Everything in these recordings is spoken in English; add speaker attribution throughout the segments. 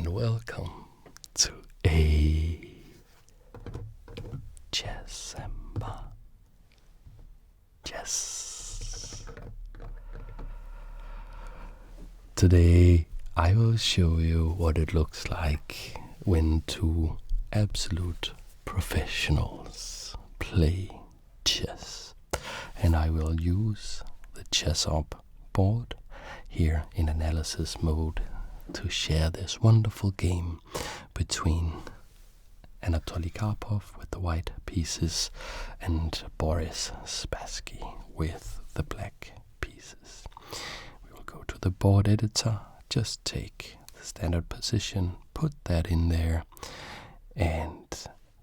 Speaker 1: welcome to a chess samba. Chess. Today I will show you what it looks like when two absolute professionals play chess, and I will use the chess up board here in analysis mode to share this wonderful game between Anatoly Karpov with the white pieces and Boris Spassky with the black pieces. We will go to the board editor, just take the standard position, put that in there, and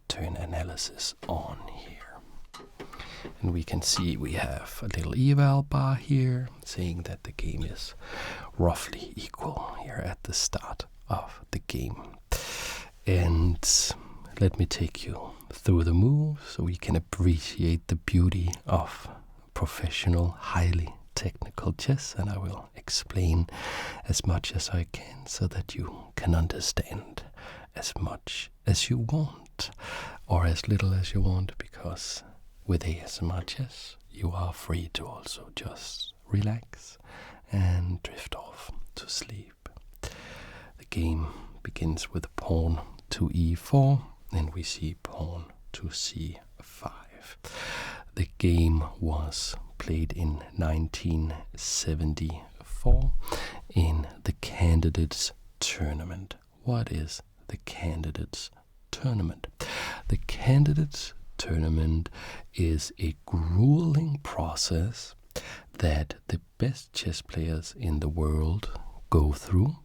Speaker 1: turn analysis on here. And we can see we have a little eval bar here saying that the game is roughly equal here at the start of the game. And let me take you through the moves so we can appreciate the beauty of professional, highly technical chess, and I will explain as much as I can so that you can understand as much as you want or as little as you want, because with ASMR chess you are free to also just relax and drift off to sleep. The game begins with pawn to e4, and we see pawn to c5. The game was played in 1974 in the Candidates Tournament. What is the Candidates Tournament? The Candidates Tournament is a grueling process that the best chess players in the world go through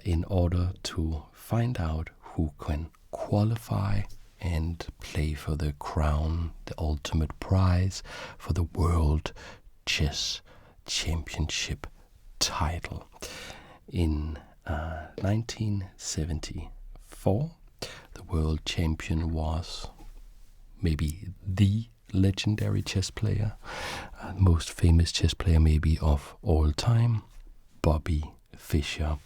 Speaker 1: in order to find out who can qualify and play for the crown, the ultimate prize for the World Chess Championship title. In 1974, the world champion was maybe the legendary chess player, most famous chess player maybe of all time, Bobby Fischer,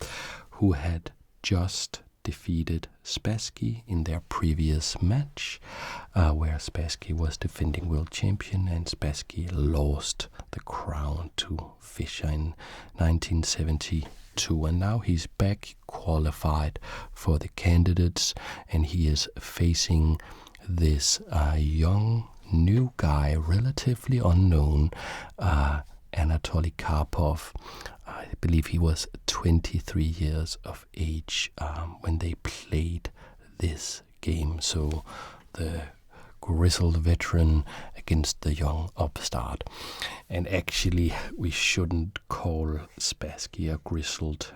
Speaker 1: who had just defeated Spassky in their previous match, where Spassky was defending world champion and Spassky lost the crown to Fischer in 1972. And now he's back qualified for the candidates, and he is facing this young new guy, relatively unknown, Anatoly Karpov. I believe he was 23 years of age when they played this game. So the grizzled veteran against the young upstart. And actually, we shouldn't call Spassky a grizzled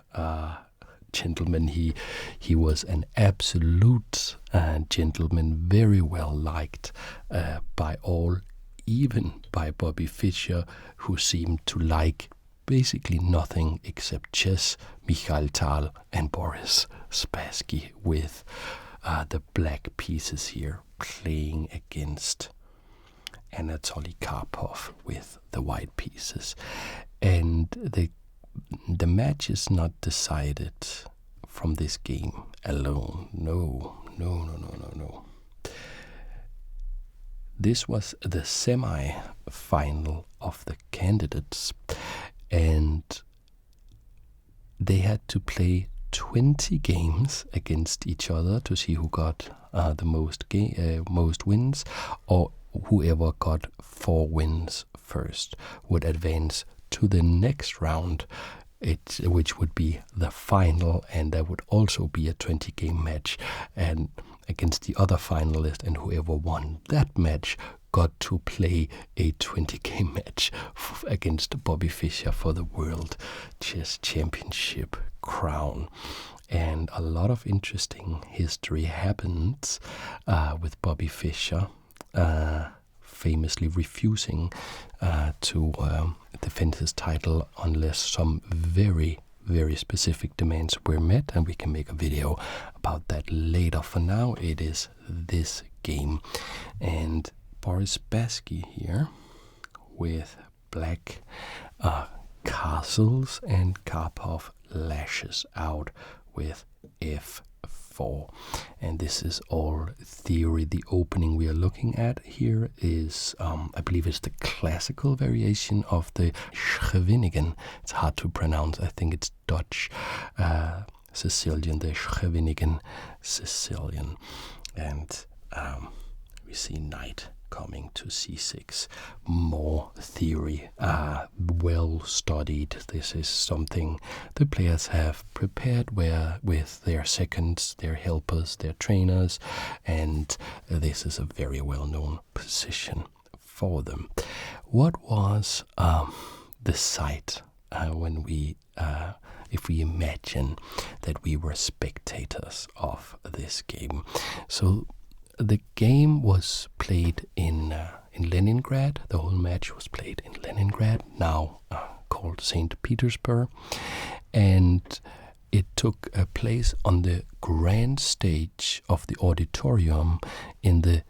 Speaker 1: gentleman. He was an absolute gentleman, very well liked by all, even by Bobby Fischer, who seemed to like basically nothing except chess, Mikhail Tal and Boris Spassky with the black pieces here playing against Anatoly Karpov with the white pieces. And the match is not decided from this game alone. No. This was the semi-final of the candidates, and they had to play 20 games against each other to see who got the most wins, or whoever got 4 wins first would advance to the next round, which would be the final, and there would also be a 20-game match and against the other finalist, and whoever won that match got to play a 20-game match against Bobby Fischer for the World Chess Championship crown. And a lot of interesting history happens with Bobby Fischer famously refusing to defend his title unless some very, very specific demands were met, and we can make a video about that later. For now, it is this game. And Boris Spassky here with black castles, and Karpov lashes out with f4. And this is all theory. The opening we are looking at here is, I believe it's the classical variation of the Scheveningen. It's hard to pronounce. I think it's Dutch Sicilian, the Scheveningen Sicilian. And we see knight coming to c6. More theory, well studied. This is something the players have prepared with their seconds, their helpers, their trainers, and this is a very well-known position for them. What was the site when we if we imagine that we were spectators of this game? So the game was played in Leningrad. The whole match was played in Leningrad, now called St. Petersburg, and it took place on the grand stage of the auditorium in the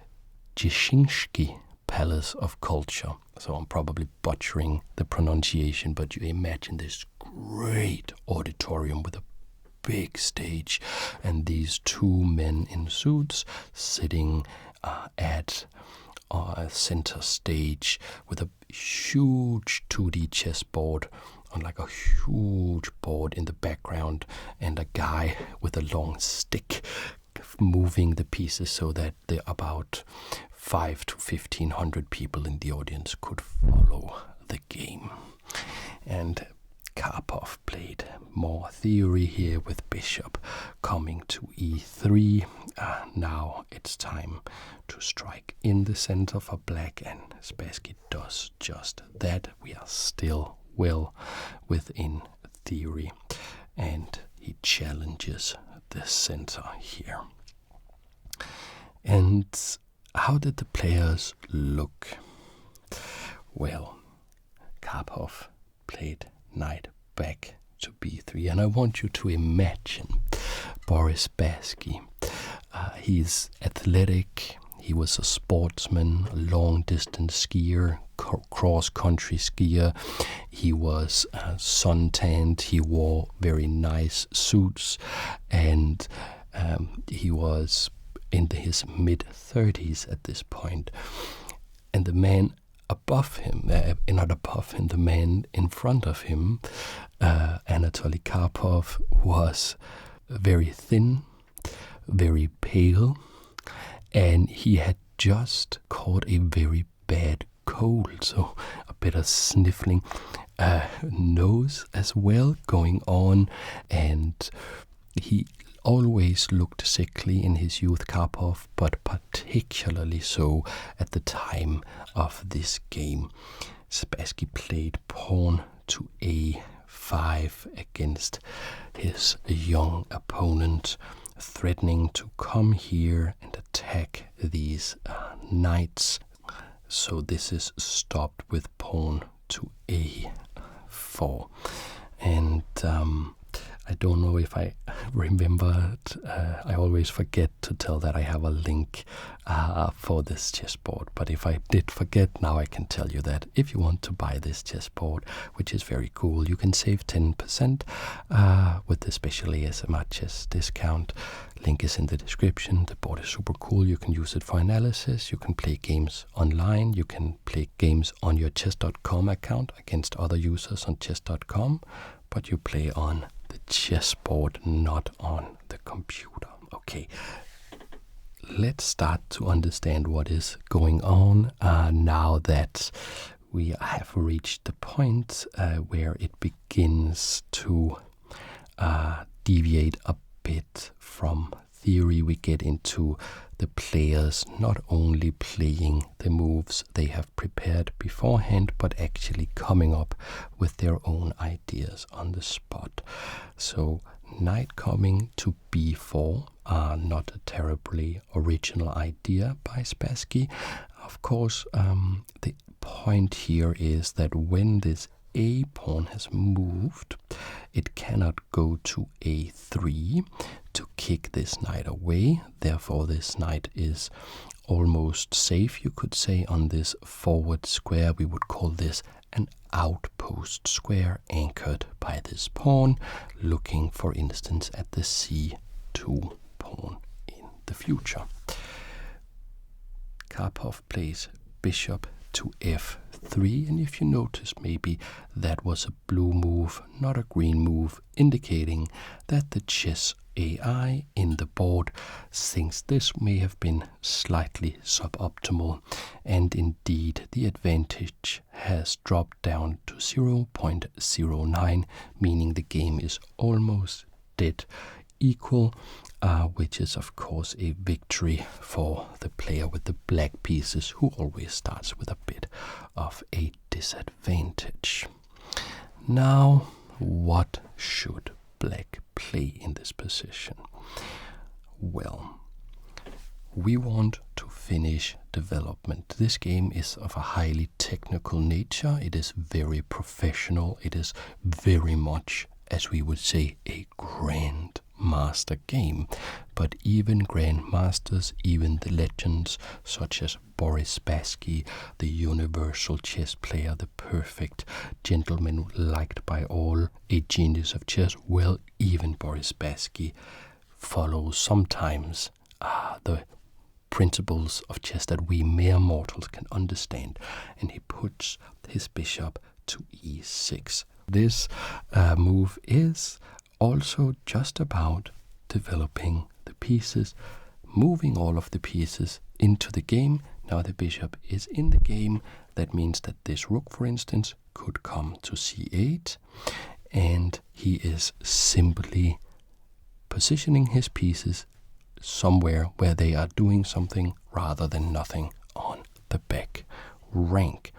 Speaker 1: Jeshinsky Palace of Culture. So I'm probably butchering the pronunciation, but you imagine this great auditorium with a big stage and these two men in suits sitting at a center stage with a huge 2D chessboard on like a huge board in the background, and a guy with a long stick moving the pieces so that the about 500 to 1,500 people in the audience could follow the game. And Karpov played more theory here with bishop coming to e3. Now it's time to strike in the center for black, and Spassky does just that. We are still well within theory, and he challenges the center here. And how did the players look? Well, Karpov played knight back to b3, and I want you to imagine Boris Spassky. He's athletic, he was a sportsman, a long-distance skier, cross-country skier. He was suntanned, he wore very nice suits, and he was in his mid-30s at this point. And the man above him, not above him, the man in front of him, Anatoly Karpov, was very thin, very pale, and he had just caught a very bad cold, so a bit of sniffling nose as well going on, and he always looked sickly in his youth, Karpov, but particularly so at the time of this game. Spassky played pawn to a5 against his young opponent, threatening to come here and attack these knights. So this is stopped with pawn to a4. And I don't know if I remembered, I always forget to tell that I have a link for this chessboard. But if I did forget, now I can tell you that if you want to buy this chessboard, which is very cool, you can save 10% with the special ASMR chess discount. Link is in the description. The board is super cool. You can use it for analysis. You can play games online. You can play games on your chess.com account against other users on chess.com. But you play on the chessboard, not on the computer. Okay, let's start to understand what is going on now that we have reached the point where it begins to deviate a bit from theory. We get into the players not only playing the moves they have prepared beforehand, but actually coming up with their own ideas on the spot. So knight coming to b4, not a terribly original idea by Spassky. Of course, the point here is that when this a pawn has moved, it cannot go to a3 to kick this knight away. Therefore, this knight is almost safe, you could say, on this forward square. We would call this an outpost square anchored by this pawn, looking, for instance, at the c2 pawn in the future. Karpov plays bishop to f3, and if you notice, maybe that was a blue move, not a green move, indicating that the chess AI in the board thinks this may have been slightly suboptimal, and indeed the advantage has dropped down to 0.09, meaning the game is almost dead equal, which is of course a victory for the player with the black pieces, who always starts with a bit of a disadvantage. Now, what should black play in this position? Well, we want to finish development. This game is of a highly technical nature. It is very professional. It is very much, as we would say, a grandmaster game. But even grandmasters, even the legends such as Boris Spassky, the universal chess player, the perfect gentleman liked by all, a genius of chess, well, even Boris Spassky follows sometimes the principles of chess that we mere mortals can understand, and he puts his bishop to e6. This move is also just about developing the pieces, moving all of the pieces into the game. Now the bishop is in the game. That means that this rook, for instance, could come to c8, and he is simply positioning his pieces somewhere where they are doing something rather than nothing on the back rank.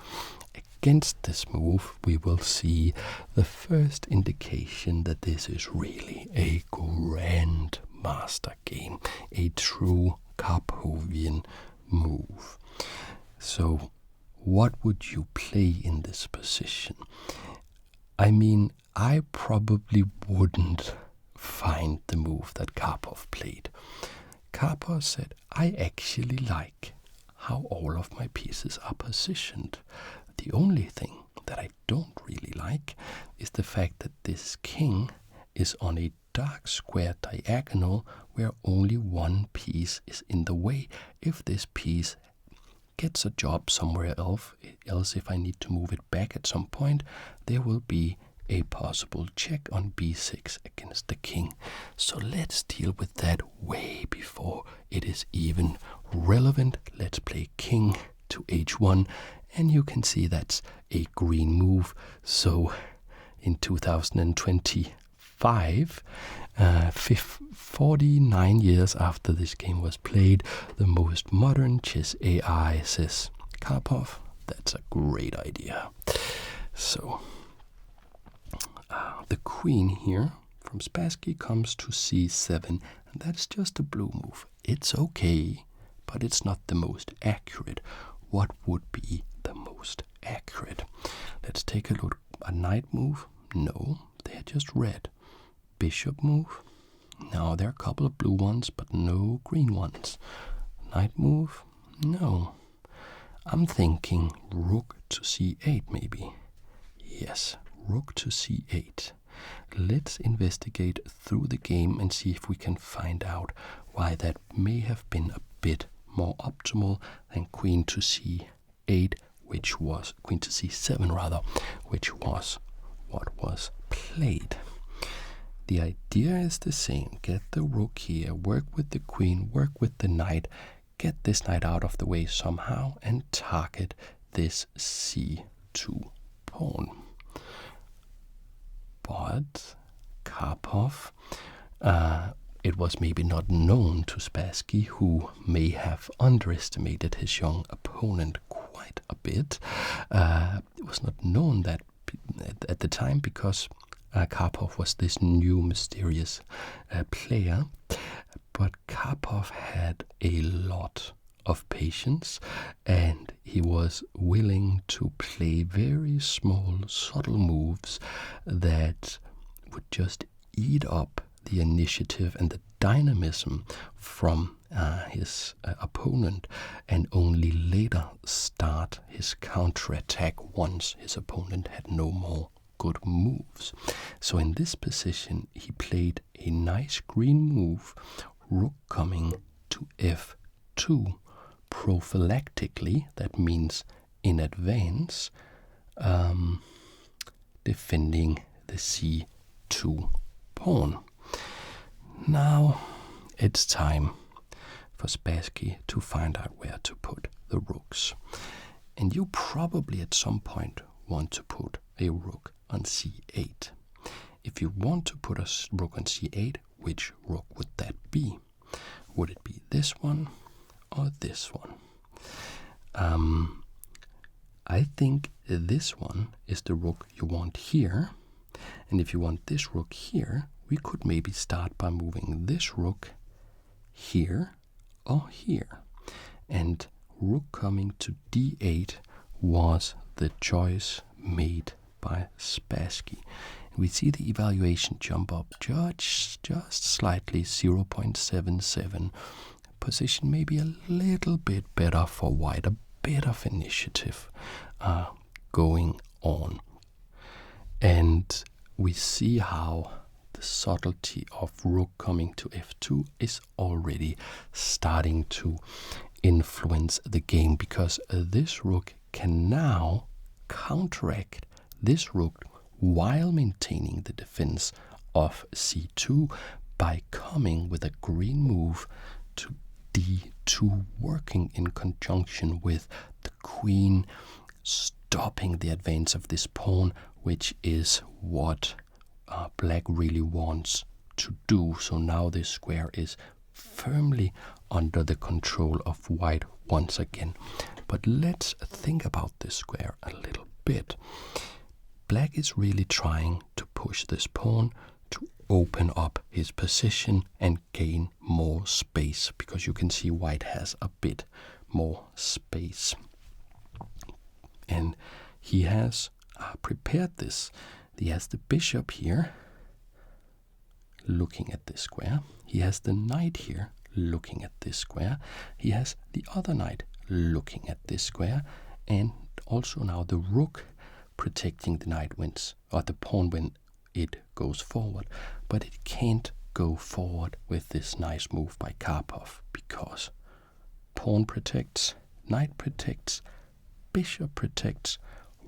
Speaker 1: Against this move, we will see the first indication that this is really a grandmaster game, a true Karpovian move. So, what would you play in this position? I mean, I probably wouldn't find the move that Karpov played. Karpov said, I actually like how all of my pieces are positioned. The only thing that I don't really like is the fact that this king is on a dark square diagonal where only one piece is in the way. If this piece gets a job somewhere else, if I need to move it back at some point, there will be a possible check on b6 against the king. So let's deal with that way before it is even relevant. Let's play king to h1, and you can see that's a green move. So in 2025, 49 years after this game was played, the most modern chess AI says, Karpov, that's a great idea. So the queen here from Spassky comes to c7, and that's just a blue move. It's okay, but it's not the most accurate. What would be the most accurate? Let's take a look. A knight move? No, they're just red. Bishop move? Now there are a couple of blue ones, but no green ones. Knight move? No. I'm thinking rook to c8 maybe. Yes, rook to c8. Let's investigate through the game and see if we can find out why that may have been a bit more optimal than queen to c8, which was queen to c7 rather, which was what was played. The idea is the same. Get the rook here, work with the queen, work with the knight, get this knight out of the way somehow, and target this c2 pawn. But Karpov, it was maybe not known to Spassky, who may have underestimated his young opponent quite a bit. It was not known that at the time, because Karpov was this new mysterious player. But Karpov had a lot of patience, and he was willing to play very small, subtle moves that would just eat up the initiative and the dynamism from his opponent and only later start his counterattack once his opponent had no more good moves. So in this position he played a nice green move, rook coming to f2 prophylactically, that means in advance, defending the c2 pawn. Now it's time for Spassky to find out where to put the rooks. And you probably at some point want to put a rook on c8. If you want to put a rook on c8, which rook would that be? Would it be this one or this one? I think this one is the rook you want here. And if you want this rook here, we could maybe start by moving this rook here or here. And rook coming to d8 was the choice made by Spassky. We see the evaluation jump up just slightly, 0.77. Position maybe a little bit better for white, a bit of initiative going on. And we see how the subtlety of rook coming to f2 is already starting to influence the game, because this rook can now counteract this rook while maintaining the defense of c2 by coming with a green move to d2, working in conjunction with the queen, stopping the advance of this pawn, which is what black really wants to do. So now this square is firmly under the control of white once again. But let's think about this square a little bit. Black is really trying to push this pawn to open up his position and gain more space, because you can see white has a bit more space. And he has prepared this. He has the bishop here looking at this square. He has the knight here looking at this square. He has the other knight looking at this square, and also now the rook protecting the knight wins, or the pawn when it goes forward. But it can't go forward with this nice move by Karpov, because pawn protects, knight protects, bishop protects,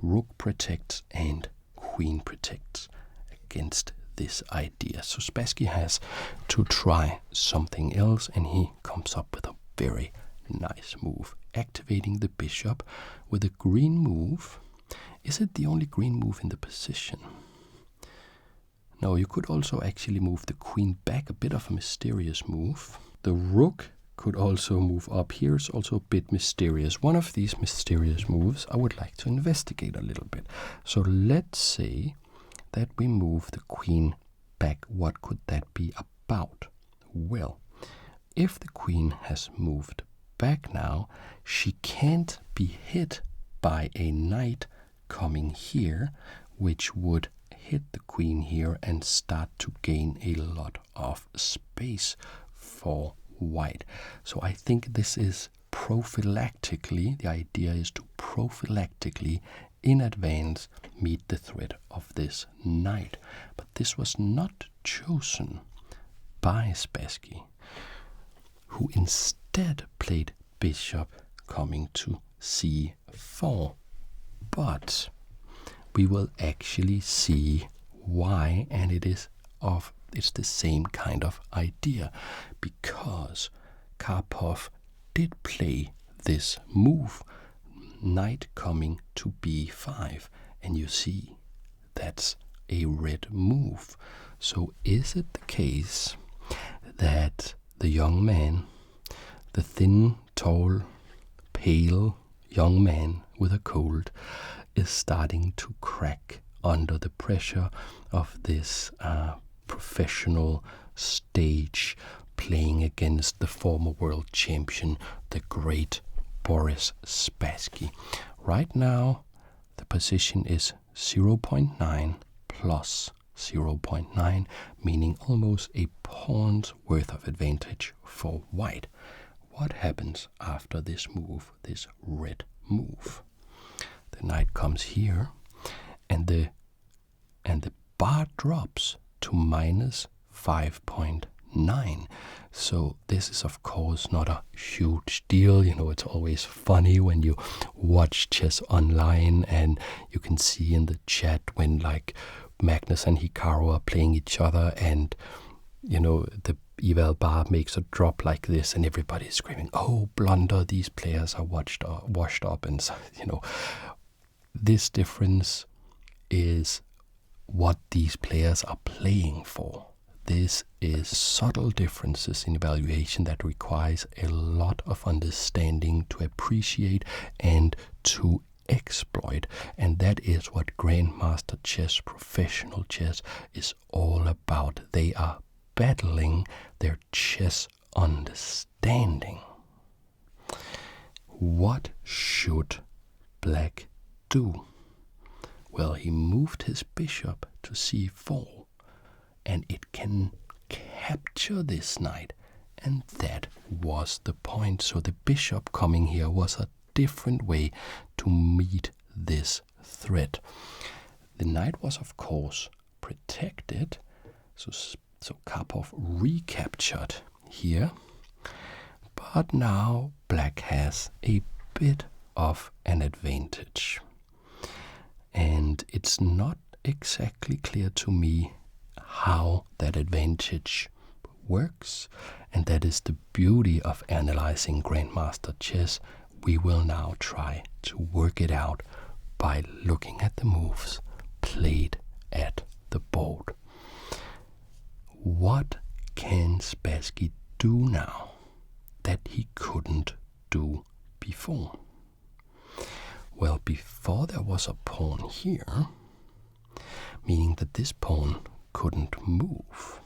Speaker 1: rook protects, and queen protects against this idea. So Spassky has to try something else, and he comes up with a very nice move, activating the bishop with a green move. Is it the only green move in the position? No, you could also actually move the queen back, a bit of a mysterious move. The rook could also move up here. It's also a bit mysterious. One of these mysterious moves I would like to investigate a little bit. So let's say that we move the queen back. What could that be about? Well, if the queen has moved back now, she can't be hit by a knight coming here, which would hit the queen here and start to gain a lot of space for white. So I think this is prophylactically, the idea is to prophylactically in advance meet the threat of this knight. But this was not chosen by Spassky, who instead played bishop coming to c4. But we will actually see why, and it's the same kind of idea, because Karpov did play this move, knight coming to b5, and you see that's a red move. So is it the case that the young man, the thin, tall, pale young man with a cold, is starting to crack under the pressure of this professional stage, playing against the former world champion, the great Boris Spassky? Right now, the position is 0.9 plus 0.9, meaning almost a pawn's worth of advantage for white. What happens after this move, this red move? The knight comes here, and the bar drops to minus 5.9. So this is of course not a huge deal. You know, it's always funny when you watch chess online and you can see in the chat when like Magnus and Hikaru are playing each other, and you know the eval bar makes a drop like this and everybody's screaming, oh blunder, these players are washed up, and you know, this difference is what these players are playing for. This is subtle differences in evaluation that requires a lot of understanding to appreciate and to exploit, and that is what Grandmaster chess, professional chess, is all about. They are battling their chess understanding. What should Black do? Well, he moved his bishop to c4, and it can capture this knight, and that was the point. So the bishop coming here was a different way to meet this threat. The knight was of course protected, so Karpov recaptured here, but now Black has a bit of an advantage, and it's not exactly clear to me how that advantage works, and that is the beauty of analyzing Grandmaster chess. We will now try to work it out by looking at the moves played at the board. What can Spassky do now that he couldn't do before? Well, before there was a pawn here, meaning that this pawn couldn't move,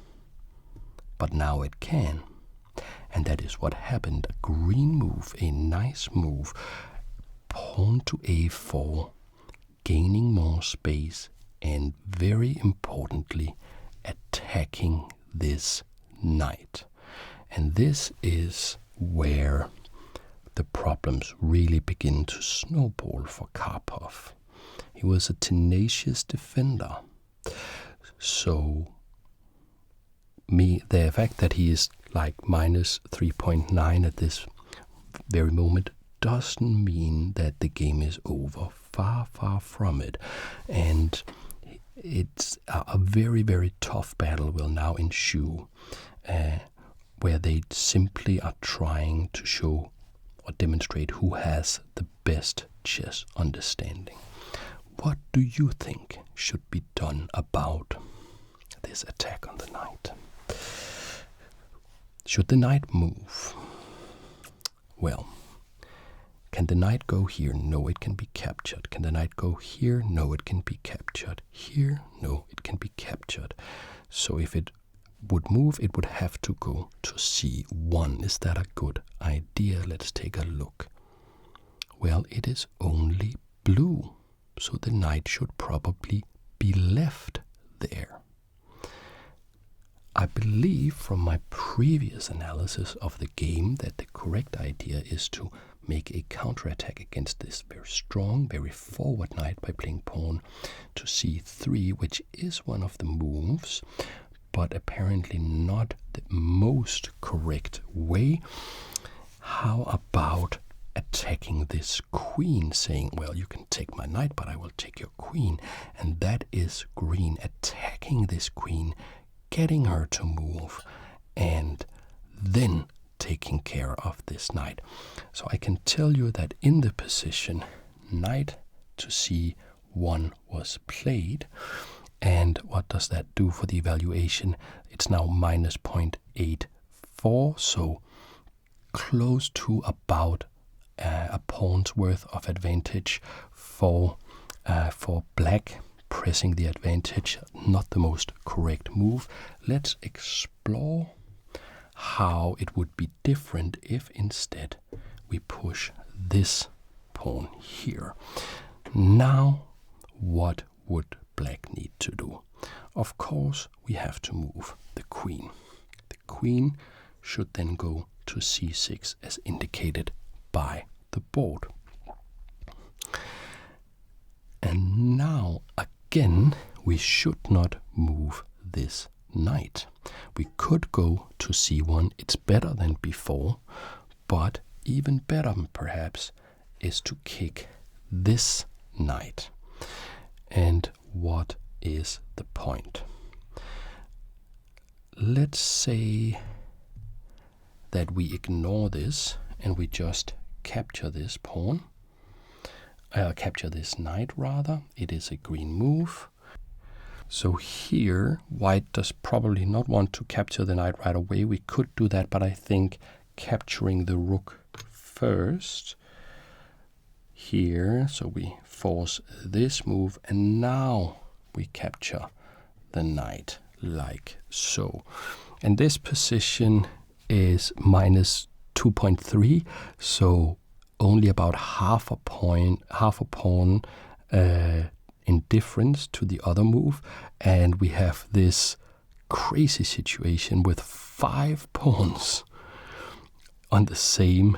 Speaker 1: but now it can. And that is what happened. A green move, a nice move, pawn to a4, gaining more space, and very importantly, attacking this knight. And this is where the problems really begin to snowball for Karpov. He was a tenacious defender. So the fact that he is like minus 3.9 at this very moment doesn't mean that the game is over. Far, far from it. And it's a very, very tough battle will now ensue, where they simply are trying to show or demonstrate who has the best chess understanding. What do you think should be done about this attack on the knight? Should the knight move? Well, can the knight go here? No, it can be captured. Can the knight go here? No, it can be captured. Here? No, it can be captured. So if it would move, it would have to go to c1. Is that a good idea? Let's take a look. Well, it is only blue, so the knight should probably be left there. I believe from my previous analysis of the game that the correct idea is to make a counterattack against this very strong, very forward knight by playing pawn to c3, which is one of the moves, but apparently not the most correct way. How about attacking this queen, saying, well, you can take my knight, but I will take your queen, and that is green attacking this queen, getting her to move, and then taking care of this knight. So I can tell you that in the position, knight to c1 was played, and what does that do for the evaluation? It's now minus 0.84, so close to about a pawn's worth of advantage for Black. Pressing the advantage, not the most correct move. Let's explore how it would be different if instead we push this pawn here. Now, what would Black need to do? of course we have to move the queen. The queen should then go to c6 as indicated by the board. And now again we should not move this knight. We could go to c1, it's better than before, but even better perhaps is to kick this knight. And what is the point? Let's say that we ignore this and we just capture this pawn. Capture this knight rather. It is a green move. So here white does probably not want to capture the knight right away. We could do that, but I think capturing the rook first here, so we force this move and now we capture the knight like so. And this position is minus 2.3, so only about half a pawn in difference to the other move, and we have this crazy situation with 5 pawns on the same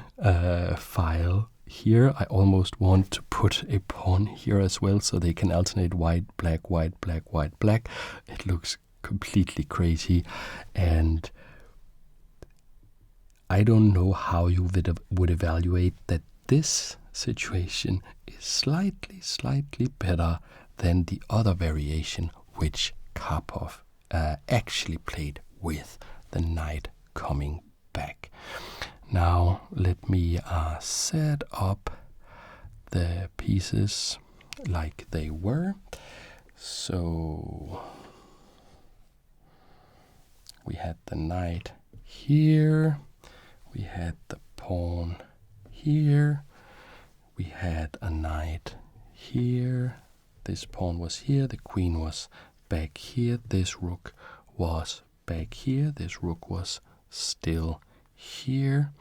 Speaker 1: file. Here I almost want to put a pawn here as well so they can alternate white, black, white, black, white, black. It looks completely crazy, and I don't know how you would evaluate that this situation is slightly better than the other variation which Karpov actually played with the knight coming back. Now let me set up the pieces like they were. So we had the knight here, we had the pawn here, we had a knight here, this pawn was here, the queen was back here, this rook was back here, this rook was still here,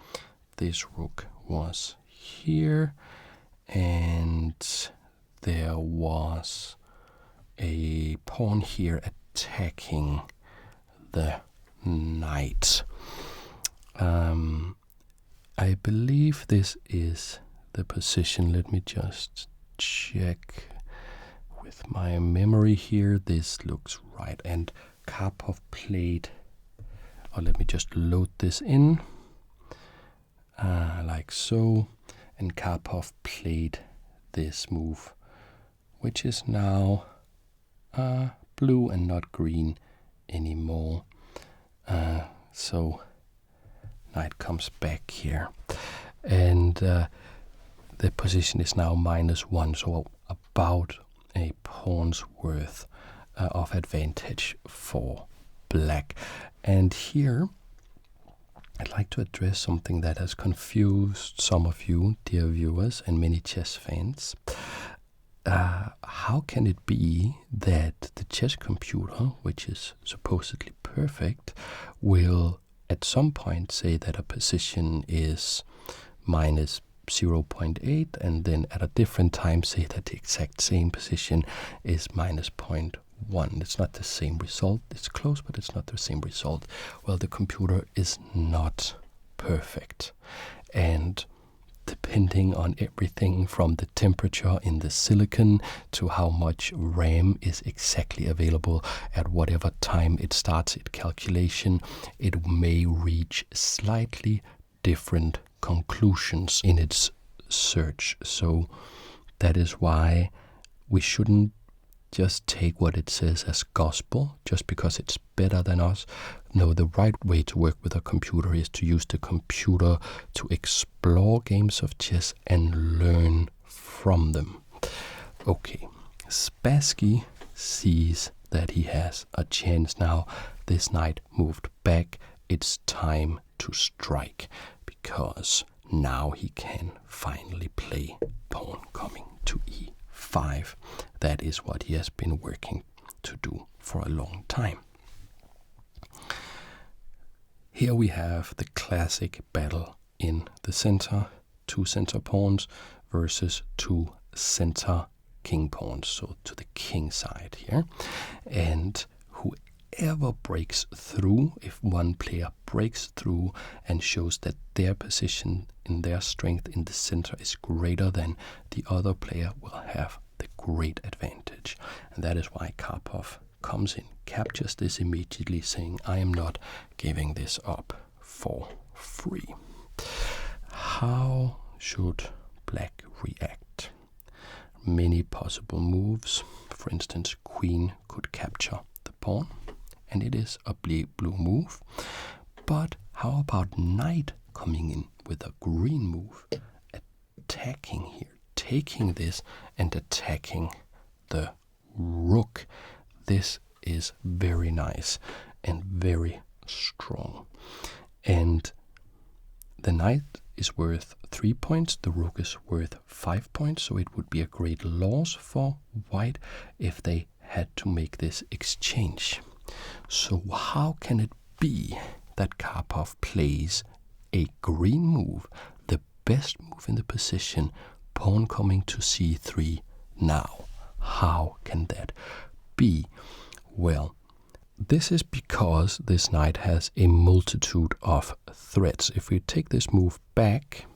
Speaker 1: this rook was here, and there was a pawn here attacking the knight. I believe this is the position. Let me just check with my memory here. This looks right, and Karpov played, or let me just load this in like so, and Karpov played this move, which is now blue and not green anymore. So knight comes back here, and the position is now -1, so about a pawn's worth of advantage for black. And here I'd like to address something that has confused some of you, dear viewers, and many chess fans. How can it be that the chess computer, which is supposedly perfect, will at some point say that a position is -0.8 and then at a different time say that the exact same position is -0.1? It's not the same result. It's close, but it's not the same result. Well, the computer is not perfect, and depending on everything from the temperature in the silicon to how much RAM is exactly available at whatever time it starts its calculation, it may reach slightly different conclusions in its search. So that is why we shouldn't just take what it says as gospel just because it's better than us. No, the right way to work with a computer is to use the computer to explore games of chess and learn from them. Okay, Spassky sees that he has a chance now. This knight moved back. It's time to strike, because now he can finally play pawn coming to e5. That is what he has been working to do for a long time. Here we have the classic battle in the center, 2 center pawns versus 2 center king pawns, so to the king side here. And whoever breaks through, if one player breaks through and shows that their position in their strength in the center is greater than the other player, will have the great advantage. And that is why Karpov comes in, captures this immediately, saying, I am not giving this up for free. How should black react? Many possible moves. For instance, queen could capture the pawn, and it is a blue move. But how about knight coming in with a green move, attacking here, taking this and attacking the rook? This is very nice and very strong. And the knight is worth 3 points, the rook is worth 5 points, so it would be a great loss for white if they had to make this exchange. So how can it be that Karpov plays a green move, the best move in the position, pawn coming to c3 now? How can that be? Well, this is because this knight has a multitude of threats. If we take this move back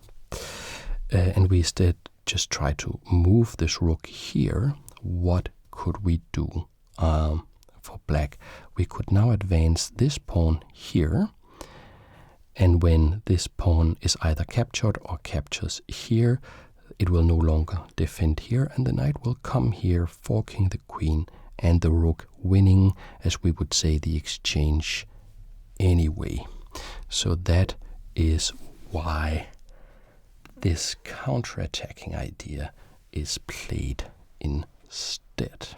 Speaker 1: and we instead just try to move this rook here, what could we do for black? We could now advance this pawn here, and when this pawn is either captured or captures here, it will no longer defend here, and the knight will come here, forking the queen and the rook, winning, as we would say, the exchange anyway. So that is why this counter-attacking idea is played instead.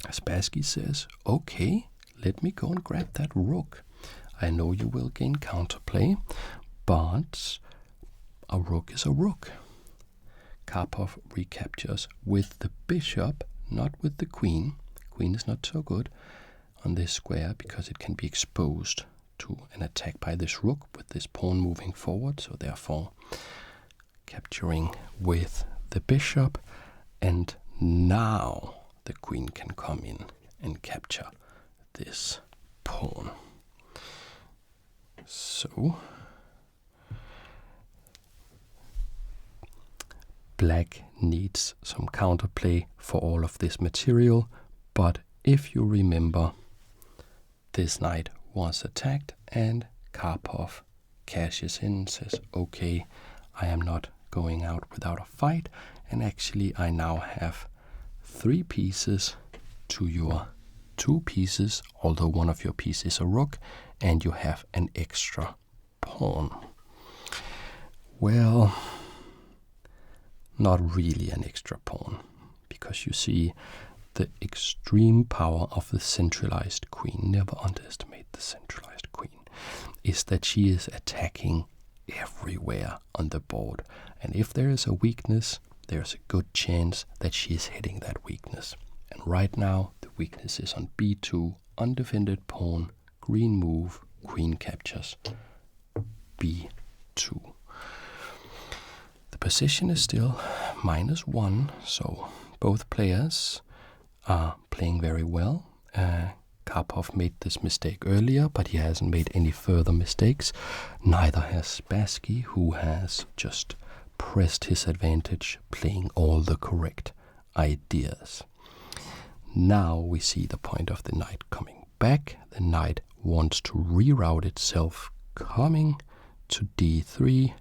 Speaker 1: Spassky says, okay, let me go and grab that rook. I know you will gain counterplay, but a rook is a rook. Karpov recaptures with the bishop, not with the queen. Queen is not so good on this square because it can be exposed to an attack by this rook with this pawn moving forward, so therefore capturing with the bishop, and now the queen can come in and capture this pawn. So black needs some counterplay for all of this material, but if you remember, this knight was attacked and Karpov cashes in, says, okay, I am not going out without a fight, and actually I now have 3 pieces to your 2 pieces, although one of your pieces is a rook, and you have an extra pawn. Well, not really an extra pawn, because you see the extreme power of the centralized queen, never underestimate the centralized queen, is that she is attacking everywhere on the board. And if there is a weakness, there's a good chance that she is hitting that weakness. And right now, the weakness is on b2, undefended pawn, green move, queen captures, b2. The position is still -1, so both players are playing very well. Karpov made this mistake earlier, but he hasn't made any further mistakes. Neither has Spassky, who has just pressed his advantage, playing all the correct ideas. Now we see the point of the knight coming back. The knight wants to reroute itself, coming to d3,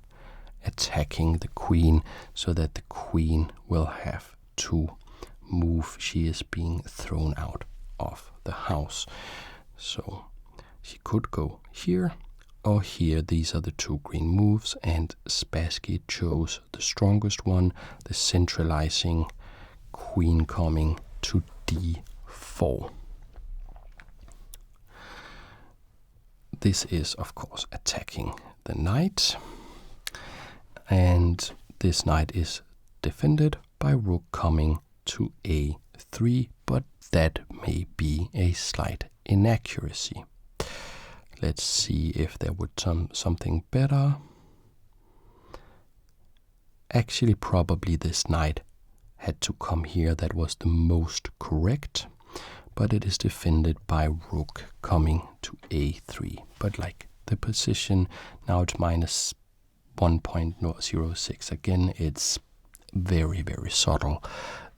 Speaker 1: attacking the queen, so that the queen will have to move. She is being thrown out of the house. So she could go here or here. These are the 2 green moves, and Spassky chose the strongest one, the centralizing queen coming to d4. This is, of course, attacking the knight, and this knight is defended by rook coming to a3, but that may be a slight inaccuracy. Let's see if there would something better. Actually, probably this knight had to come here. That was the most correct, but it is defended by rook coming to a3. But like the position, now it's minus 1.06. Again, it's very, very subtle,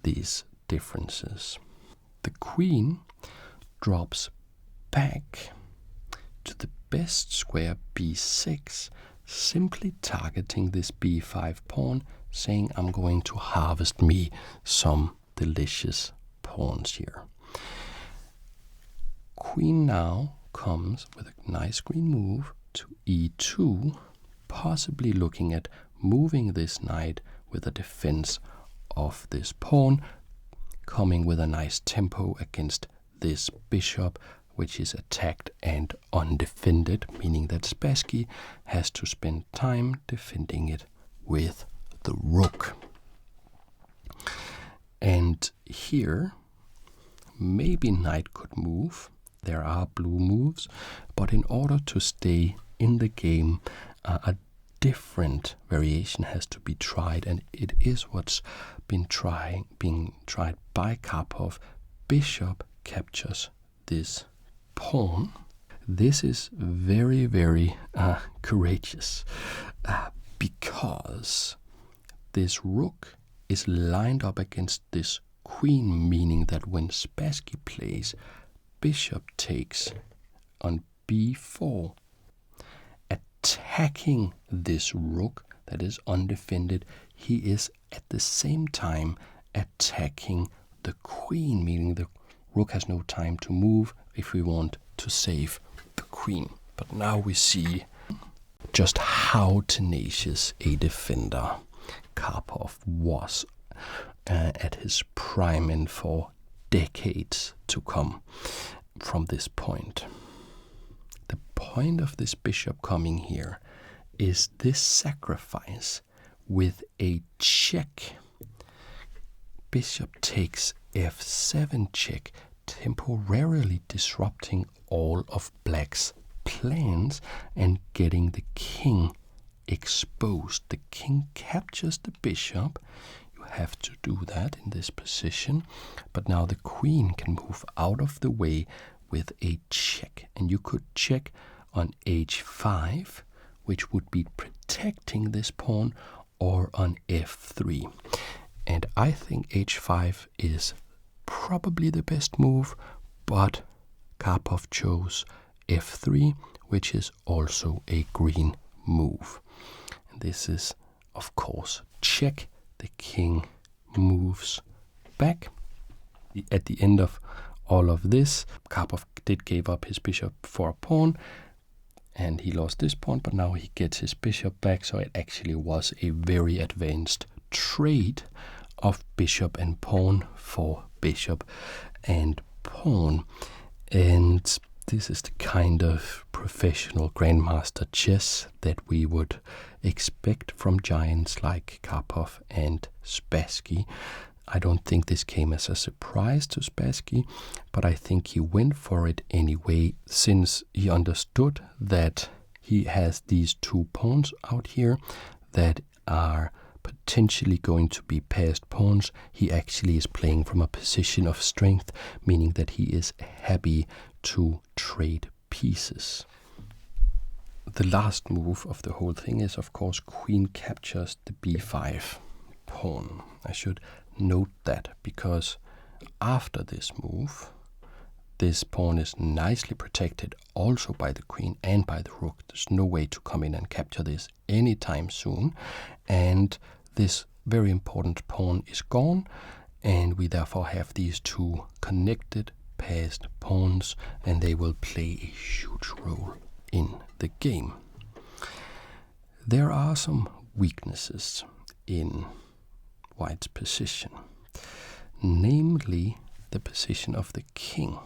Speaker 1: these differences. The queen drops back to the best square b6, simply targeting this b5 pawn, saying I'm going to harvest me some delicious pawns here. Queen now comes with a nice green move to e2, possibly looking at moving this knight with a defense of this pawn, coming with a nice tempo against this bishop, which is attacked and undefended, meaning that Spassky has to spend time defending it with the rook. And here, maybe knight could move. There are blue moves, but in order to stay in the game, a different variation has to be tried, and it is what's being tried by Karpov. Bishop captures this pawn. This is very, very courageous because this rook is lined up against this queen, meaning that when Spassky plays bishop takes on b4, attacking this rook that is undefended, he is at the same time attacking the queen, meaning the rook has no time to move if we want to save the queen. But now we see just how tenacious a defender Karpov was at his prime and for decades to come from this point. The point of this bishop coming here is this sacrifice with a check. Bishop takes f7 check, temporarily disrupting all of black's plans and getting the king exposed. The king captures the bishop. You have to do that in this position, but now the queen can move out of the way with a check, and you could check on h5, which would be protecting this pawn, or on f3. And I think h5 is probably the best move, but Karpov chose f3, which is also a green move. And this is, of course, check. The king moves back. At the end of all of this, Karpov did give up his bishop for a pawn, and he lost this pawn, but now he gets his bishop back, so it actually was a very advanced trade of bishop and pawn for bishop and pawn. And this is the kind of professional grandmaster chess that we would expect from giants like Karpov and Spassky. I don't think this came as a surprise to Spassky, but I think he went for it anyway, since he understood that he has these two pawns out here that are potentially going to be passed pawns. He actually is playing from a position of strength, meaning that he is happy to trade pieces. The last move of the whole thing is, of course, queen captures the b5 pawn. I should note that, because after this move, this pawn is nicely protected also by the queen and by the rook. There's no way to come in and capture this anytime soon, and this very important pawn is gone, and we therefore have these two connected passed pawns, and they will play a huge role in the game. There are some weaknesses in White's position, namely the position of the king.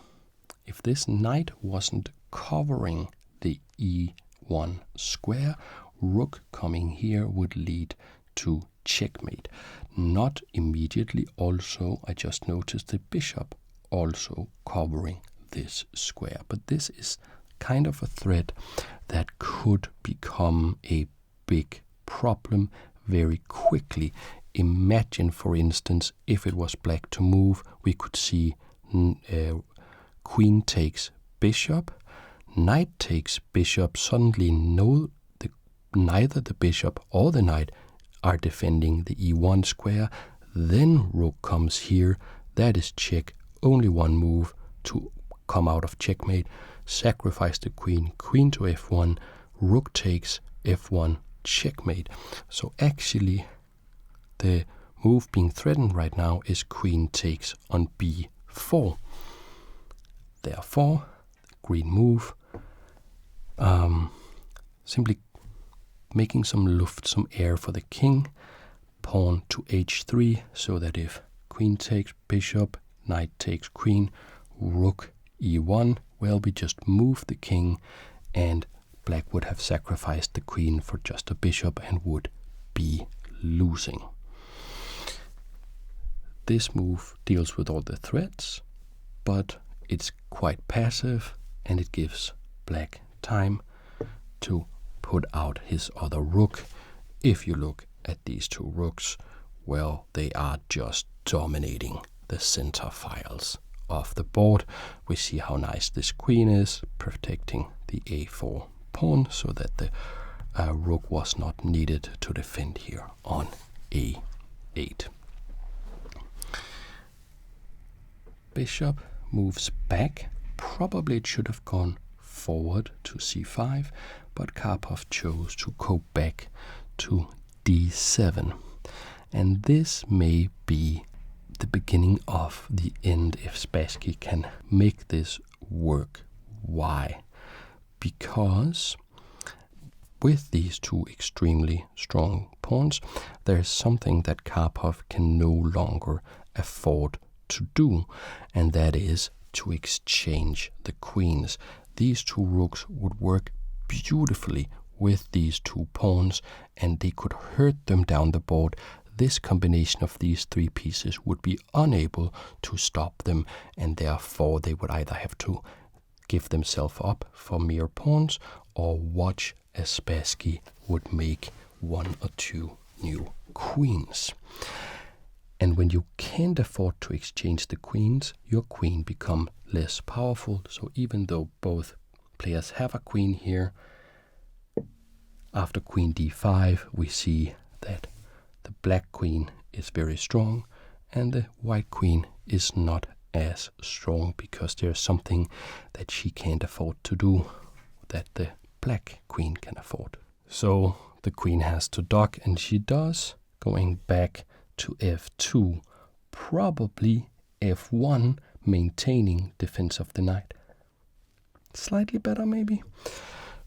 Speaker 1: If this knight wasn't covering the e1 square, rook coming here would lead to checkmate. Not immediately also, I just noticed the bishop also covering this square, but this is kind of a threat that could become a big problem very quickly imagine, for instance, if it was black to move, we could see queen takes bishop, knight takes bishop. Suddenly neither the bishop or the knight are defending the e1 square. Then rook comes here. That is check. Only one move to come out of checkmate. Sacrifice the queen. Queen to f1. Rook takes f1. Checkmate. So actually, the move being threatened right now is queen takes on b4. Therefore, green move, simply making some luft, some air for the king. Pawn to h3, so that if queen takes bishop, knight takes queen, rook e1, well, we just move the king, and black would have sacrificed the queen for just a bishop and would be losing. This move deals with all the threats, but it's quite passive, and it gives black time to put out his other rook. If you look at these two rooks, well, they are just dominating the center files of the board. We see how nice this queen is, protecting the a4 pawn, so that the rook was not needed to defend here on a8. Bishop moves back. Probably it should have gone forward to c5, but Karpov chose to go back to d7. And this may be the beginning of the end if Spassky can make this work. Why? Because with these two extremely strong pawns, there is something that Karpov can no longer afford to do, and that is to exchange the queens. These two rooks would work beautifully with these two pawns, and they could hurt them down the board. This combination of these three pieces would be unable to stop them, and therefore they would either have to give themselves up for mere pawns or watch as Spassky would make one or two new queens. And when you can't afford to exchange the queens, your queen becomes less powerful. So even though both players have a queen here, after queen d5, we see that the black queen is very strong and the white queen is not as strong, because there's something that she can't afford to do that the black queen can afford. So the queen has to duck, and she does, going back to f2, probably f1, maintaining defense of the knight. Slightly better maybe,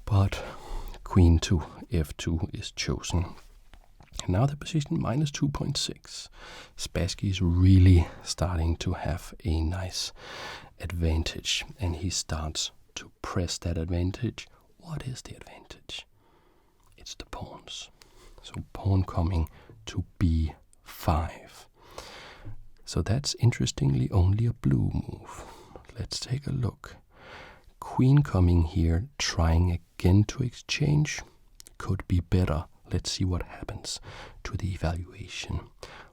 Speaker 1: but queen to f2 is chosen. And now the position minus 2.6. Spassky is really starting to have a nice advantage, and he starts to press that advantage. What is the advantage? It's the pawns. So pawn coming to b5. So that's interestingly only a blue move. Let's take a look. Queen coming here, trying again to exchange. Could be better. Let's see what happens to the evaluation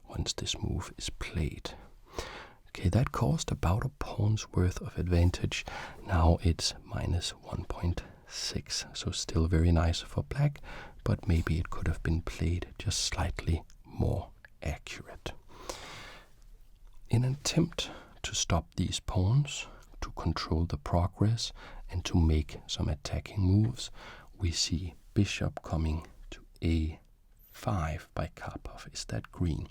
Speaker 1: once this move is played. Okay, that caused about a pawn's worth of advantage. Now it's minus 1.6, so still very nice for black, but maybe it could have been played just slightly more accurate. In an attempt to stop these pawns, to control the progress, and to make some attacking moves, we see bishop coming to a5 by Karpov. Is that green?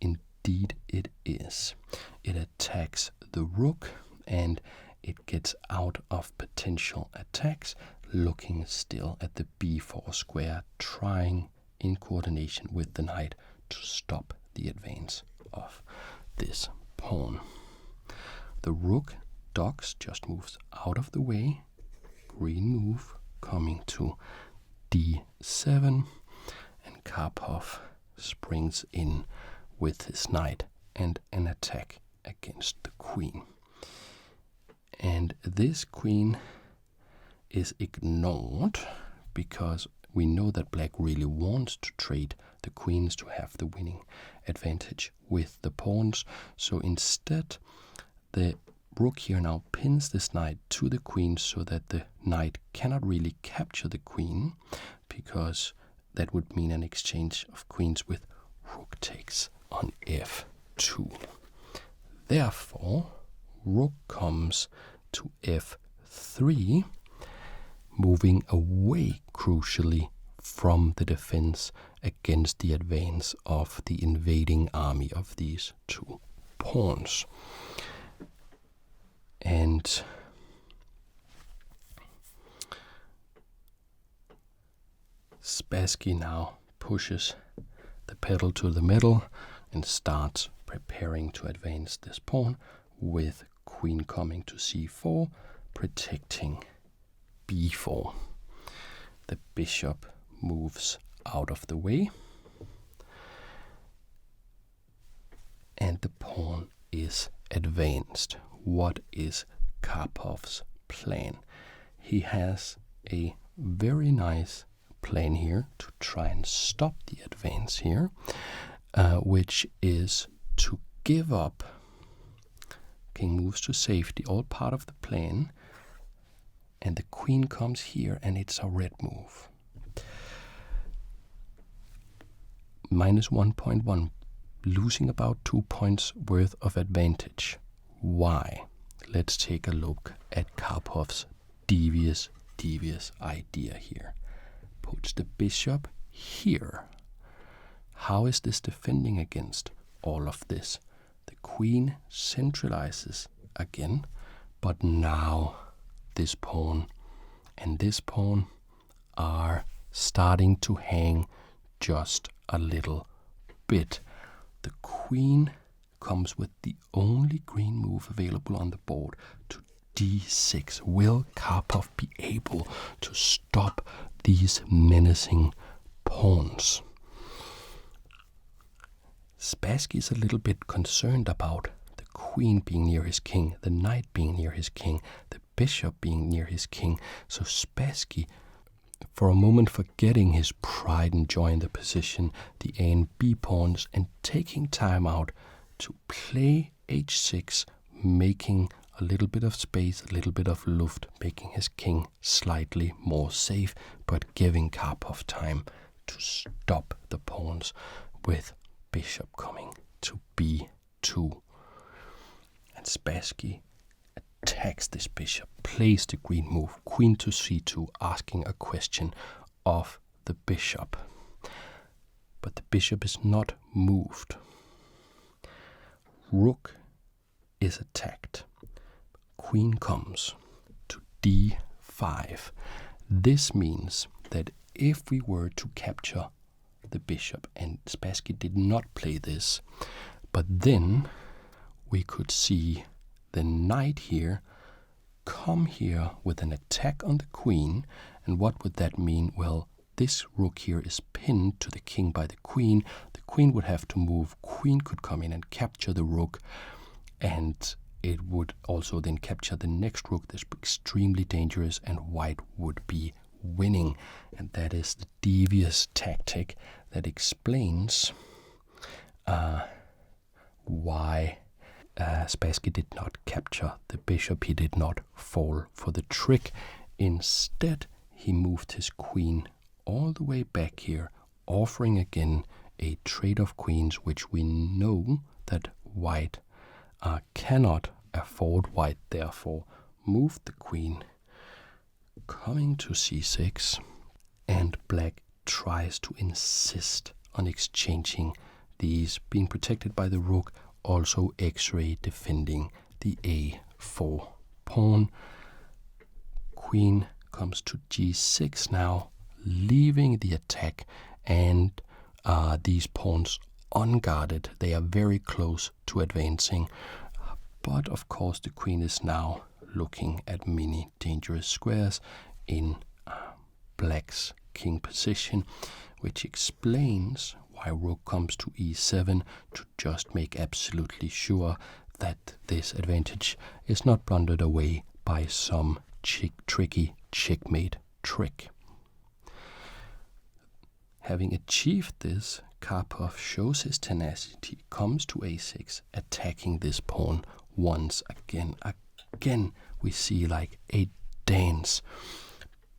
Speaker 1: Indeed it is. It attacks the rook, and it gets out of potential attacks, looking still at the b4 square, trying in coordination with the knight to stop the advance of this pawn. The rook ducks, just moves out of the way. Green move coming to d7, and Karpov springs in with his knight and an attack against the queen. And this queen is ignored because we know that black really wants to trade the queens to have the winning advantage with the pawns. So instead, the rook here now pins this knight to the queen so that the knight cannot really capture the queen, because that would mean an exchange of queens with rook takes on f2. Therefore, rook comes to f3, moving away crucially from the defense against the advance of the invading army of these two pawns. And Spassky now pushes the pedal to the metal and starts preparing to advance this pawn, with queen coming to c4, protecting b4. The bishop moves out of the way, and the pawn is advanced. What is Karpov's plan? He has a very nice plan here to try and stop the advance here, which is to give up. King moves to safety, all part of the plan, and the queen comes here, and it's a red move. Minus 1.1, losing about 2 points worth of advantage. Why? Let's take a look at Karpov's devious idea here. Puts the bishop here. How is this defending against all of this? The queen centralizes again, but now this pawn and this pawn are starting to hang just a little bit. The queen comes with the only green move available on the board to d6. Will Karpov be able to stop these menacing pawns? Spassky is a little bit concerned about the queen being near his king, the knight being near his king, the bishop being near his king. So Spassky, for a moment forgetting his pride, enjoying the position, the A and B pawns, and taking time out to play h6, making a little bit of space, a little bit of luft, making his king slightly more safe, but giving Karpov time to stop the pawns with bishop coming to b2. And Spassky attacks this bishop, plays the green move, queen to c2, asking a question of the bishop. But the bishop is not moved. Rook is attacked. Queen comes to d5. This means that if we were to capture the bishop, and Spassky did not play this, but then we could see the knight here come here with an attack on the queen. And what would that mean? Well, this rook here is pinned to the king by the queen. The queen would have to move. Queen could come in and capture the rook, and it would also then capture the next rook. That's extremely dangerous, and white would be winning. And that is the devious tactic that explains why Spassky did not capture the bishop. He did not fall for the trick. Instead, he moved his queen all the way back here, offering again a trade of queens, which we know that white cannot afford. White therefore moved the queen, coming to c6, and black tries to insist on exchanging these, being protected by the rook, also X-ray defending the a4 pawn. Queen comes to g6 now, leaving the attack, and these pawns unguarded. They are very close to advancing, but of course the queen is now looking at many dangerous squares in black's king position, which explains why rook comes to e7, to just make absolutely sure that this advantage is not blundered away by some tricky checkmate trick. having achieved this, Karpov shows his tenacity, comes to a6, attacking this pawn once again. Again, we see like a dance.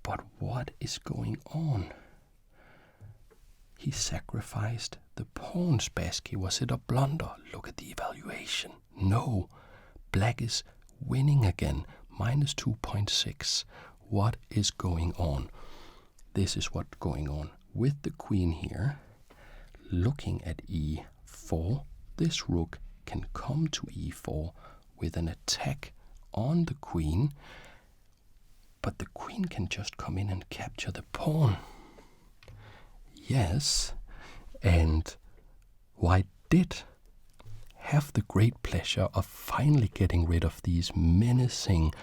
Speaker 1: But what is going on? He sacrificed the pawn, Spassky. Was it a blunder? Look at the evaluation. No. Black is winning again. Minus 2.6. What is going on? This is what's going on. With the queen here, looking at e4, this rook can come to e4 with an attack on the queen, but the queen can just come in and capture the pawn. Yes, and White did have the great pleasure of finally getting rid of these menacing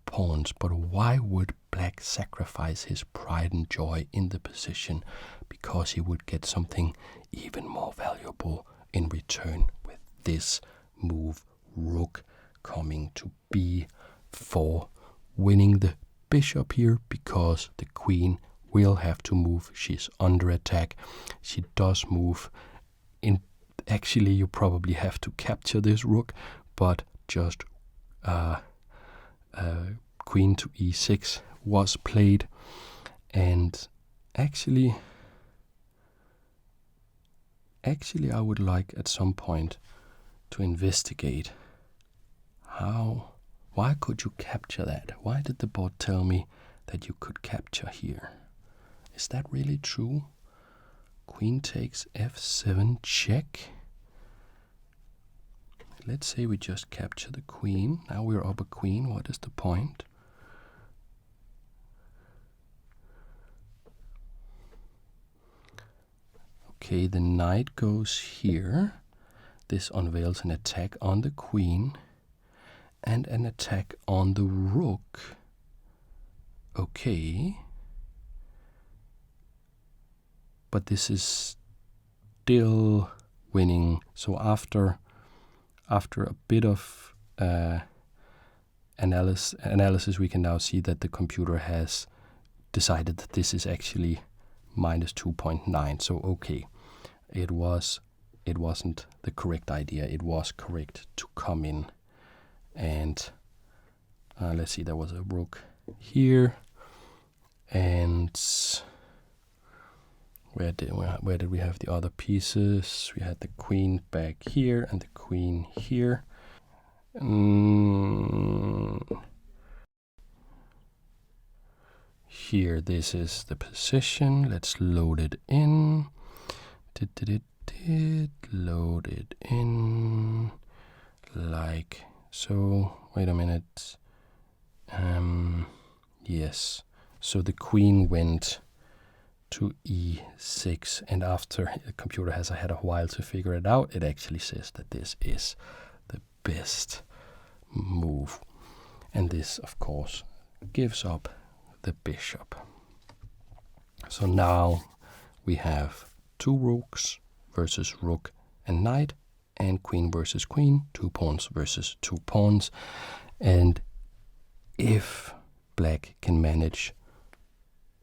Speaker 1: pawns, but why would Black sacrifice his pride and joy in the position? Because he would get something even more valuable in return with this move, rook coming to b4, winning the bishop here because the queen will have to move. She's under attack. She does move. Actually, you probably have to capture this rook, but just queen to e6 was played. And actually I would like at some point to investigate why could you capture that? Why did the board tell me that you could capture here? Is that really true? Queen takes f7 check. Let's say we just capture the queen. Now we're up a queen. What is the point? Okay, the knight goes here. This unveils an attack on the queen and an attack on the rook. Okay. But this is still winning. So after a bit of analysis, we can now see that the computer has decided that this is actually minus 2.9. So okay, it wasn't the correct idea. It was correct to come in and let's see. There was a rook here, and where did we have the other pieces? We had the queen back here and the queen here. Here, this is the position. Let's load it in. Load it in like so. Wait a minute. Yes. So the queen went to e6, and after the computer has had a while to figure it out, it actually says that this is the best move. And this, of course, gives up the bishop. So now we have two rooks versus rook and knight, and queen versus queen, 2 pawns versus 2 pawns. And if Black can manage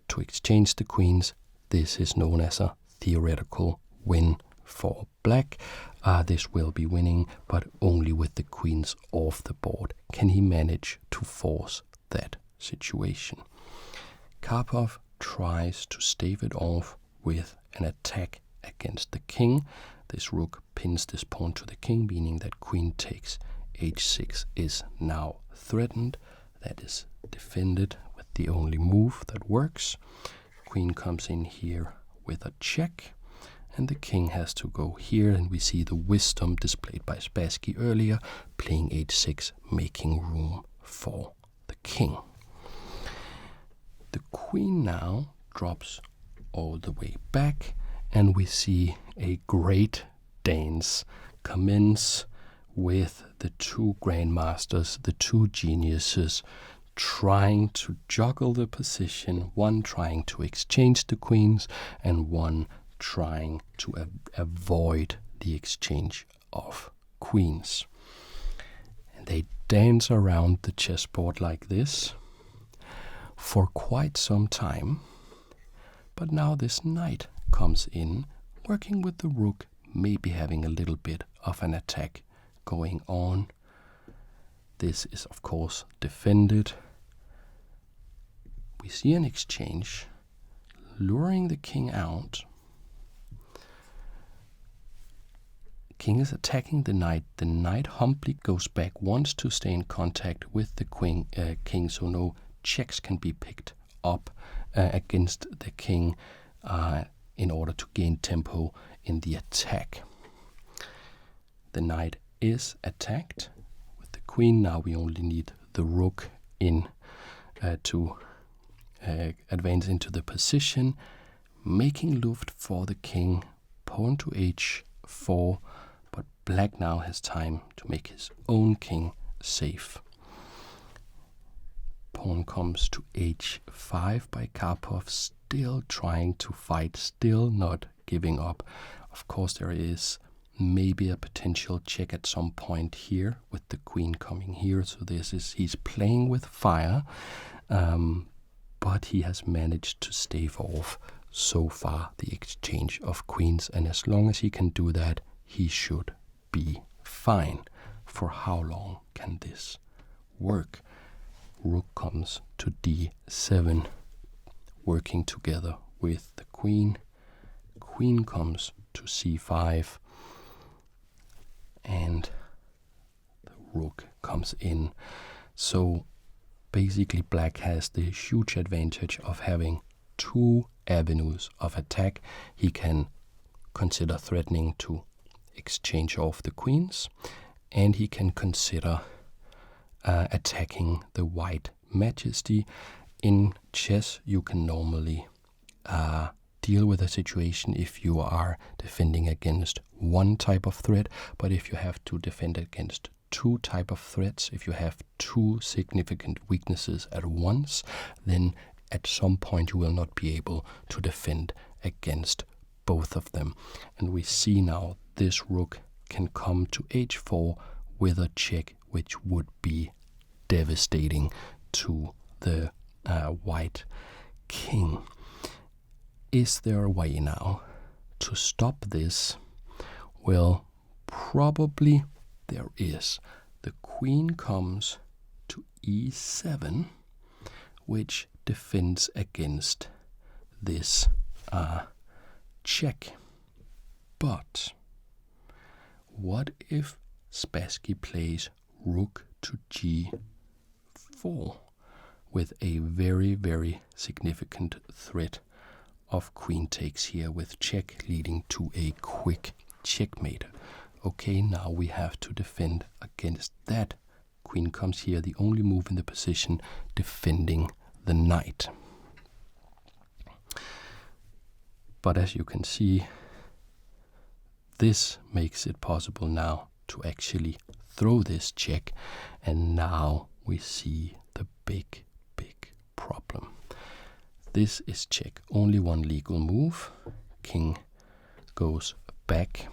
Speaker 1: to exchange the queens, this is known as a theoretical win for Black. This will be winning, but only with the queens off the board. Can he manage to force that situation? Karpov tries to stave it off with an attack against the king. This rook pins this pawn to the king, meaning that queen takes h6 is now threatened. That is defended with the only move that works. Queen comes in here with a check, and the king has to go here, and we see the wisdom displayed by Spassky earlier, playing h6, making room for the king. The queen now drops all the way back, and we see a great dance commence with the two grandmasters, the two geniuses, trying to juggle the position, one trying to exchange the queens and one trying to avoid the exchange of queens. And they dance around the chessboard like this for quite some time. But now this knight comes in, working with the rook, maybe having a little bit of an attack going on. This is of course defended. We see an exchange, luring the king out. King is attacking the knight. The knight humbly goes back, wants to stay in contact with the king, so no checks can be picked up against the king in order to gain tempo in the attack. The knight is attacked with the queen. Now we only need the rook in to advance into the position, making luft for the king. Pawn to h4. But black now has time to make his own king safe. Pawn comes to h5 by Karpov, still trying to fight, still not giving up. Of course, there is maybe a potential check at some point here with the queen coming here. So he's playing with fire, but he has managed to stave off so far the exchange of queens. And as long as he can do that, he should be fine. For how long can this work? Rook comes to d7, working together with the queen. Queen comes to c5, and the rook comes in. So basically black has the huge advantage of having two avenues of attack. He can consider threatening to exchange off the queens, and he can consider attacking the white majesty. In chess, you can normally deal with a situation if you are defending against one type of threat, but if you have to defend against two type of threats, if you have two significant weaknesses at once, then at some point you will not be able to defend against both of them. And we see now this rook can come to h4 with a check, which would be devastating to the white king. Is there a way now to stop this? Well, probably there is. The queen comes to e7, which defends against this check. But what if Spassky plays rook to g4 with a very, very significant threat of queen takes here, with check leading to a quick checkmate? Okay, now we have to defend against that. Queen comes here, the only move in the position, defending the knight. But as you can see, this makes it possible now to actually throw this check, and now we see the big problem. This is check, only one legal move. King goes back,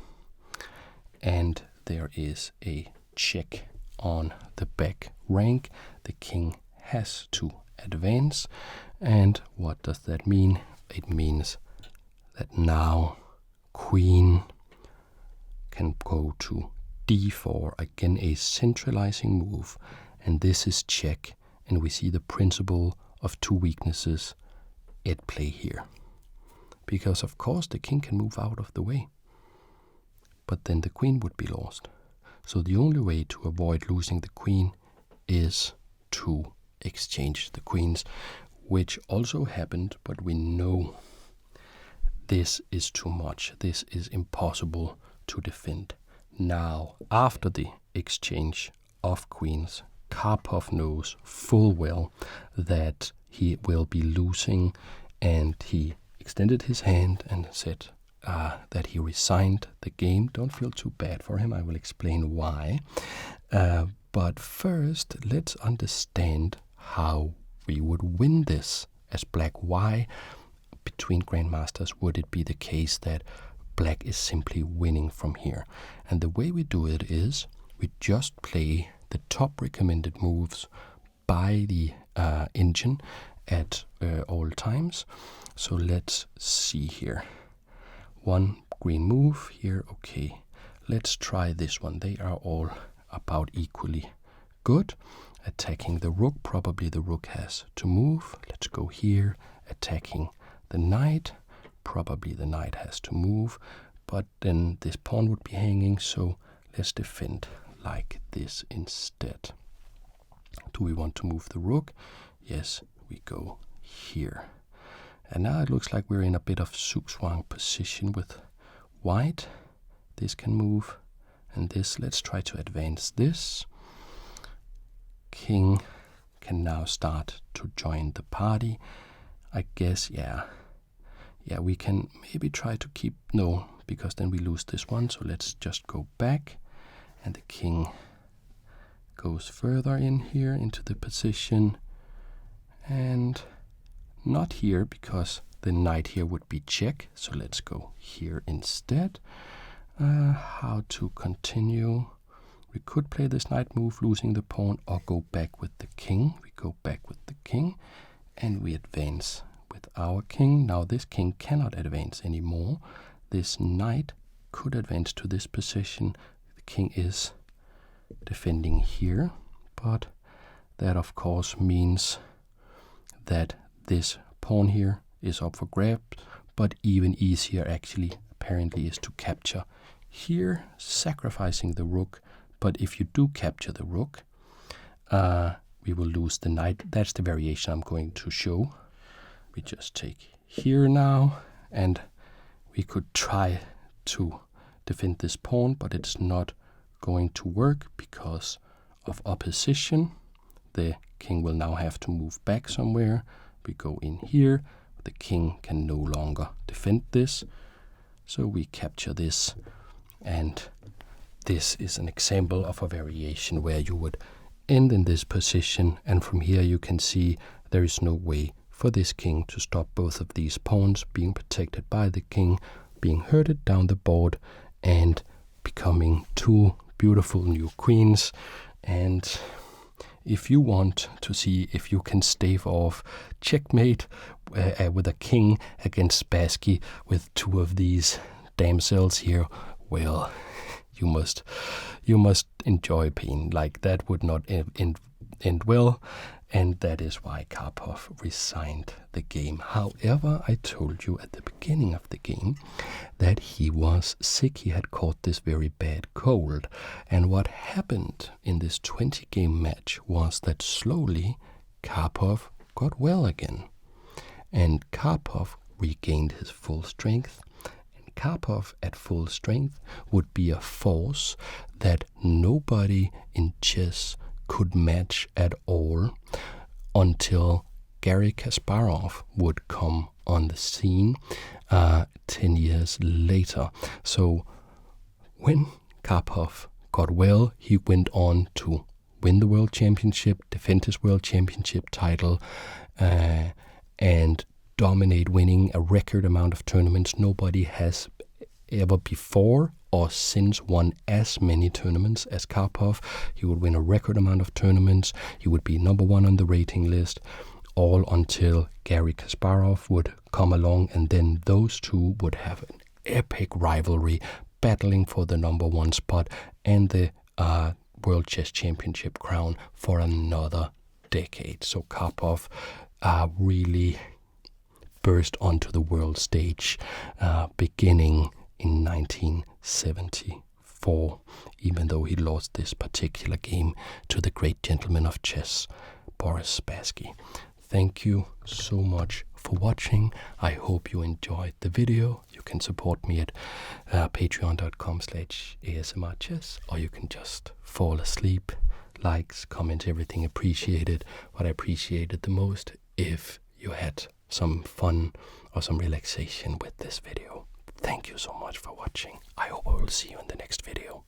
Speaker 1: and there is a check on the back rank. The king has to advance, and what does that mean? It means that now queen can go to d4, again a centralizing move, and this is check, and we see the principle of two weaknesses at play here. Because of course the king can move out of the way, but then the queen would be lost. So the only way to avoid losing the queen is to exchange the queens, which also happened, but we know this is too much. This is impossible to defend. Now, after the exchange of queens, Karpov knows full well that he will be losing, and he extended his hand and said that he resigned the game. Don't feel too bad for him. I will explain why. But first, let's understand how we would win this as black. Why, between grandmasters, would it be the case that black is simply winning from here? And the way we do it is we just play the top recommended moves by the engine at all times. So let's see here. one green move here. Okay, let's try this one. They are all about equally good. Attacking the rook, probably the rook has to move. Let's go here. Attacking the knight, probably the knight has to move, but then this pawn would be hanging, so let's defend like this instead. Do we want to move the rook? Yes, we go here. And now it looks like we're in a bit of zugzwang position with white. This can move, and this, let's try to advance this. King can now start to join the party. I guess, yeah, we can maybe try to keep, no, because then we lose this one, so let's just go back, and the king goes further in here into the position, and not here because the knight here would be check, so let's go here instead. How to continue? We could play this knight move, losing the pawn, or go back with the king. We go back with the king, and we advance with our king. Now this king cannot advance anymore. This knight could advance to this position. The king is defending here, but that of course means that this pawn here is up for grabs, but even easier actually apparently is to capture here, sacrificing the rook. But if you do capture the rook, we will lose the knight. That's the variation I'm going to show. We just take here now, and we could try to defend this pawn, but it's not going to work because of opposition. The king will now have to move back somewhere. We go in here. The king can no longer defend this, so we capture this, and this is an example of a variation where you would end in this position, and from here you can see there is no way for this king to stop both of these pawns being protected by the king, being herded down the board, and becoming two beautiful new queens. And if you want to see if you can stave off checkmate with a king against Spassky with two of these damsels here, well, you must enjoy pain. Like, that would not end well, and that is why Karpov resigned the game. However, I told you at the beginning of the game that he was sick. He had caught this very bad cold, and what happened in this 20-game match was that slowly Karpov got well again, and Karpov regained his full strength. Karpov at full strength would be a force that nobody in chess could match at all until Garry Kasparov would come on the scene 10 years later. So when Karpov got well, he went on to win the world championship, defend his world championship title, and dominate, winning a record amount of tournaments. Nobody has ever before or since won as many tournaments as Karpov. He would win a record amount of tournaments. He would be number one on the rating list, all until Garry Kasparov would come along, and then those two would have an epic rivalry, battling for the number one spot and the World Chess Championship crown for another decade. So Karpov really burst onto the world stage beginning in 1974, even though he lost this particular game to the great gentleman of chess, Boris Spassky. Thank you so much for watching. I hope you enjoyed the video. You can support me at patreon.com/ASMRchess, or you can just fall asleep. Likes, comments, everything appreciated. What I appreciated the most, if you had some fun or some relaxation with this video. Thank you so much for watching. I hope I will see you in the next video.